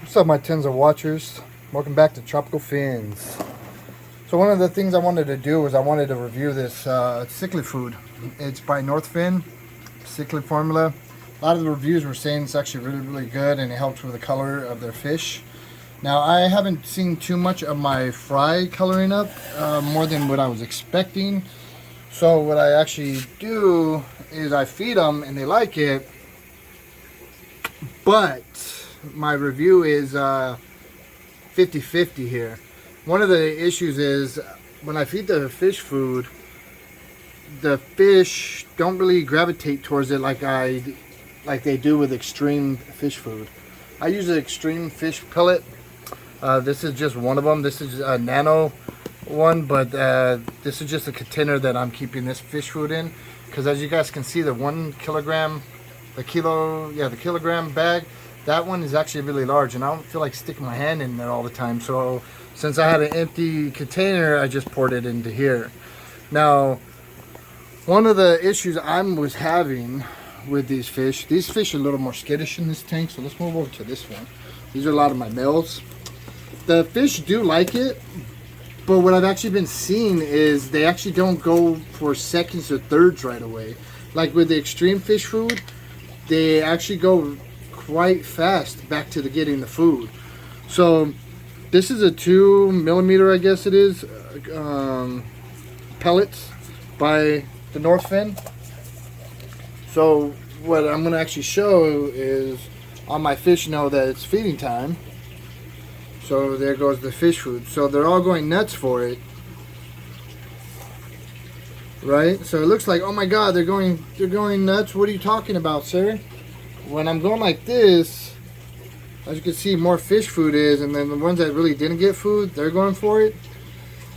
What's up, my tens of watchers? Welcome back to Tropical Fins. So one of the things I wanted to do was I wanted to review this cichlid food. It's by Northfin, cichlid formula. A lot of the reviews were saying it's actually really good and it helps with the color of their fish. Now I haven't seen too much of my fry coloring up, more than what I was expecting. So what I actually do is I feed them and they like it, but my review is 50-50 here. One of the issues is when I feed the fish food, the fish don't really gravitate towards it like they do with extreme fish food. I use an extreme fish pellet. This is just one of them. This is a nano one, but this is just a container that I'm keeping this fish food in, because as you guys can see, the 1 kilogram, the kilogram bag, that one is actually really large, and I don't feel like sticking my hand in there all the time. So since I had an empty container, I just poured it into here. Now, one of the issues I was having with these fish are a little more skittish in this tank, so let's move over to this one. These are a lot of my males. The fish do like it, but what I've actually been seeing is they actually don't go for seconds or thirds right away. Like with the extreme fish food, they actually go quite fast back to getting the food. So this is a 2 millimeter, I guess it is, pellets by the Northfin. So what I'm going to actually show is on my fish know that it's feeding time. So there goes the fish food. So they're all going nuts for it, right? So it looks like, oh my God, they're going nuts. What are you talking about, sir? When I'm going like this, as you can see, more fish food is, and then the ones that really didn't get food, they're going for it.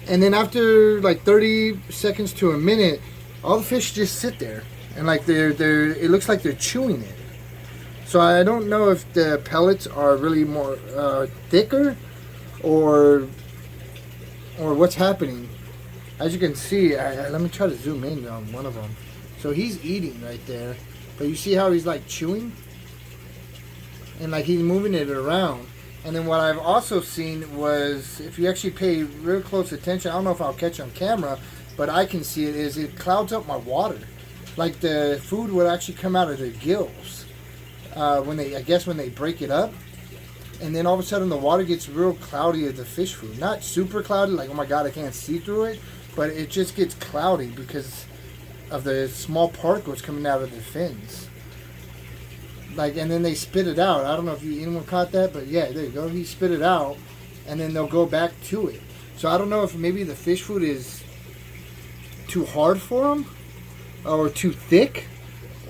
And then after like 30 seconds to a minute, all the fish just sit there, and like it looks like they're chewing it. So I don't know if the pellets are really more thicker, or what's happening. As you can see, let me try to zoom in on one of them. So he's eating right there. But you see how he's like chewing? And like he's moving it around. And then what I've also seen was, if you actually pay real close attention, I don't know if I'll catch on camera, but I can see it, is it clouds up my water. Like the food would actually come out of their gills. When they break it up. And then all of a sudden the water gets real cloudy of the fish food. Not super cloudy, like oh my God, I can't see through it. But it just gets cloudy because of the small particles coming out of the fins. Like, and then they spit it out. I don't know if anyone caught that, but yeah, there you go. He spit it out, and then they'll go back to it. So I don't know if maybe the fish food is too hard for them, or too thick,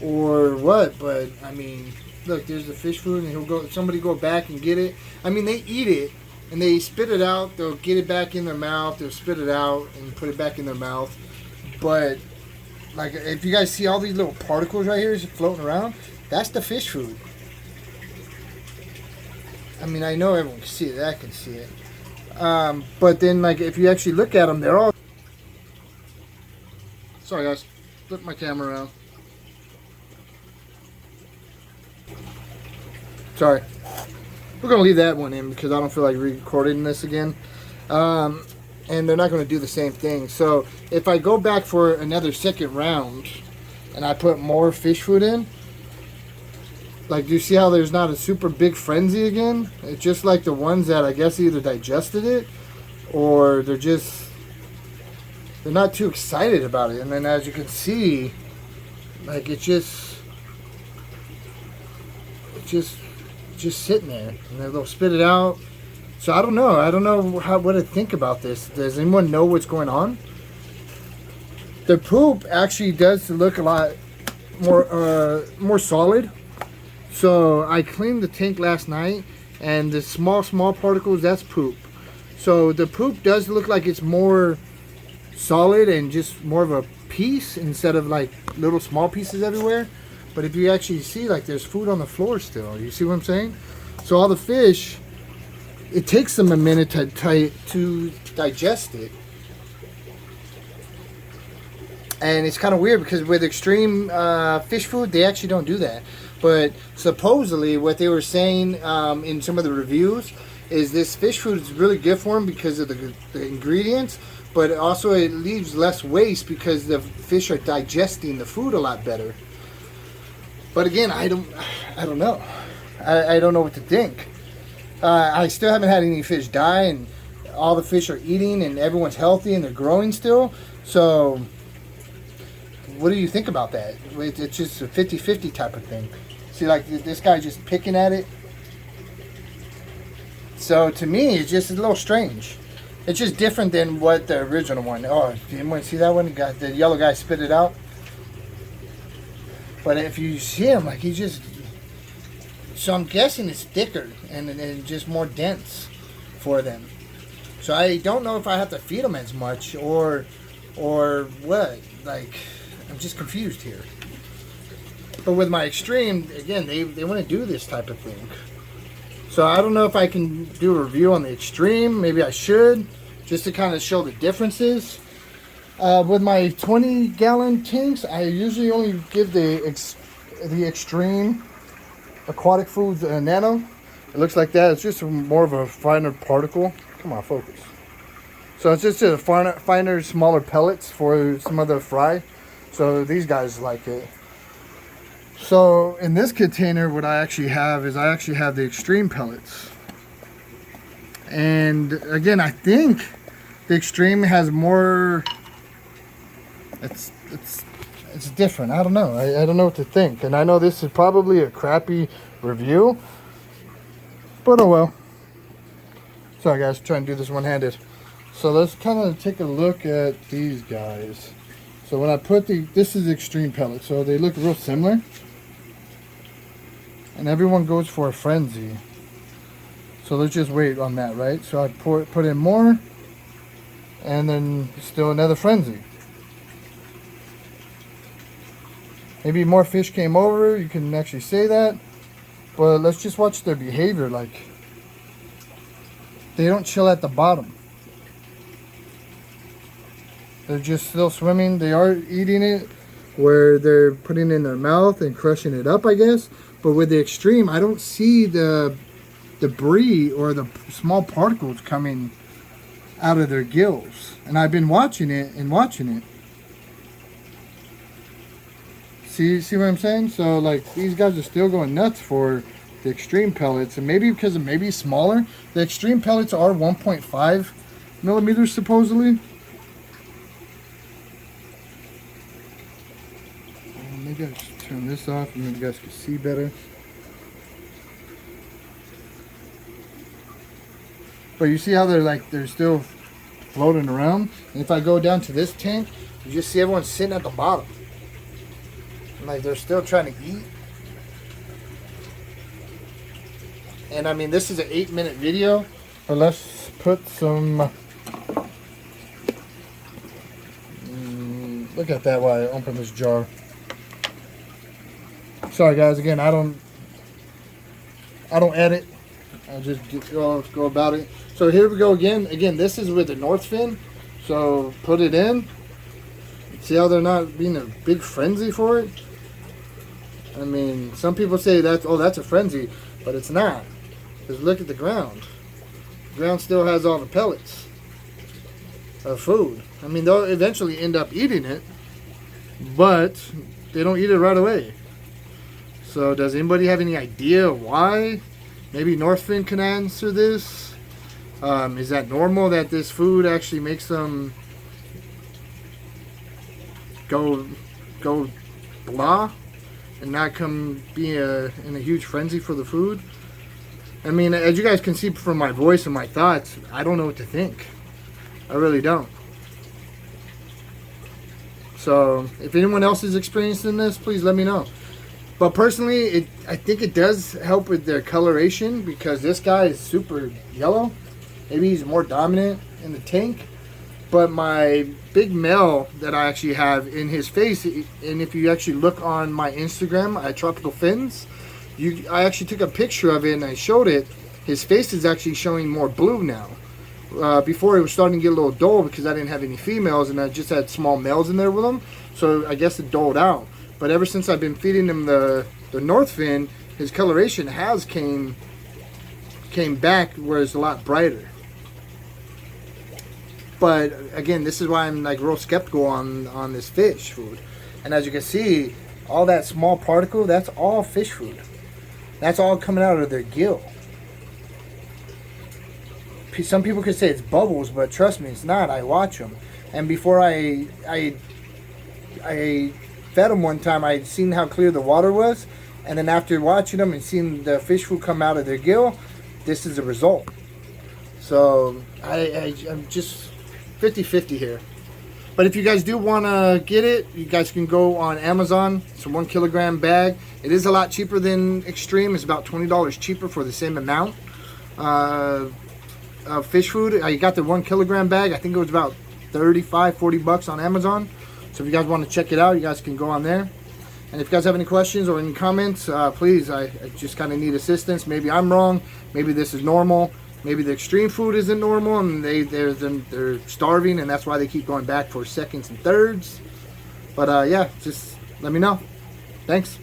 or what. But I mean, look, there's the fish food, and somebody go back and get it. I mean, they eat it, and they spit it out. They'll get it back in their mouth. They'll spit it out and put it back in their mouth. But like, if you guys see all these little particles right here floating around, that's the fish food. I mean, I know everyone can see it. I can see it. But then, like, if you actually look at them, they're all... Sorry, guys. Flip my camera around. Sorry. We're going to leave that one in because I don't feel like recording this again. And they're not going to do the same thing. So if I go back for another second round and I put more fish food in, like, do you see how there's not a super big frenzy again? It's just like the ones that I guess either digested it or they're not too excited about it. And then as you can see, like, it's just sitting there, and then they'll spit it out. So I don't know what to think about this. Does anyone know what's going on? The poop actually does look a lot more solid. So I cleaned the tank last night, and the small particles, that's poop. So the poop does look like it's more solid and just more of a piece instead of like little small pieces everywhere. But if you actually see, like, there's food on the floor still. You see what I'm saying? So all the fish, it takes them a minute to digest it. And it's kind of weird because with extreme fish food, they actually don't do that. But supposedly what they were saying in some of the reviews is this fish food is really good for them because of the ingredients, but also it leaves less waste because the fish are digesting the food a lot better. But again, I don't know. I don't know what to think. I still haven't had any fish die, and all the fish are eating, and everyone's healthy, and they're growing still. So what do you think about that? It's just a 50-50 type of thing. See, like this guy just picking at it. So to me, it's just a little strange. It's just different than what the original one. Oh, did anyone see that one? The yellow guy spit it out. But if you see him, like he just... So I'm guessing it's thicker and just more dense for them. So I don't know if I have to feed them as much or what. Like, I'm just confused here. But with my extreme, again, they want to do this type of thing. So I don't know if I can do a review on the extreme. Maybe I should, just to kind of show the differences. With my 20-gallon tanks, I usually only give the extreme aquatic foods nano. It looks like that. It's just more of a finer particle. Come on, focus. So it's just a finer, smaller pellets for some of the fry. So these guys like it. So in this container, what I actually have is the extreme pellets. And again, I think the extreme has more. It's different. I don't know. I don't know what to think. And I know this is probably a crappy review, but oh well. Sorry guys, trying to do this one-handed. So let's kind of take a look at these guys. So when I put this is extreme pellets, so they look real similar. And everyone goes for a frenzy. So let's just wait on that, right? So I put in more, and then still another frenzy. Maybe more fish came over, you can actually say that. But let's just watch their behavior. Like, they don't chill at the bottom. They're just still swimming. They are eating it, where they're putting it in their mouth and crushing it up, I guess. But with the extreme, I don't see the debris or the small particles coming out of their gills. And I've been watching it and watching it. See what I'm saying? So like these guys are still going nuts for the extreme pellets, and maybe because it may be smaller. The extreme pellets are 1.5 millimeters supposedly. Maybe I should turn this off and then you guys can see better. But you see how they're still floating around? And if I go down to this tank, you just see everyone sitting at the bottom. Like they're still trying to eat. And I mean, this is an 8-minute video, but let's put some look at that while I open this jar. Sorry guys, again, I don't edit. I just go about it. So here we go again. Again, this is with the Northfin. So put it in. See how they're not being a big frenzy for it? I mean, some people say that's a frenzy, but it's not. Because look at the ground. The ground still has all the pellets of food. I mean, they'll eventually end up eating it, but they don't eat it right away. So does anybody have any idea why? Maybe Northfin can answer this. Is that normal that this food actually makes them go blah and not come be in a huge frenzy for the food? I mean, as you guys can see from my voice and my thoughts, I don't know what to think. I really don't. So if anyone else is experiencing this, please let me know. But personally, I think it does help with their coloration, because this guy is super yellow. Maybe he's more dominant in the tank. But my big male that I actually have in his face, and if you actually look on my Instagram at Tropical Fins, I actually took a picture of it and I showed it. His face is actually showing more blue now. Before it was starting to get a little dull because I didn't have any females and I just had small males in there with them. So I guess it dulled out. But ever since I've been feeding him the Northfin, his coloration has came back where it's a lot brighter. But again, this is why I'm like real skeptical on this fish food. And as you can see, all that small particle, that's all fish food. That's all coming out of their gill. Some people could say it's bubbles, but trust me, it's not. I watch them. And before I fed them one time, I'd seen how clear the water was. And then after watching them and seeing the fish food come out of their gill, this is the result. So I'm just 50-50 here. But if you guys do want to get it, you guys can go on Amazon. It's a 1 kilogram bag. It is a lot cheaper than Extreme. It's about $20 cheaper for the same amount of fish food. I got the 1 kilogram bag. I think it was about 35-40 bucks on Amazon. So if you guys want to check it out, you guys can go on there. And if you guys have any questions or any comments, please, I just kind of need assistance. Maybe I'm wrong. Maybe this is normal. Maybe the Extreme food isn't normal and they're starving and that's why they keep going back for seconds and thirds. But yeah, just let me know. Thanks.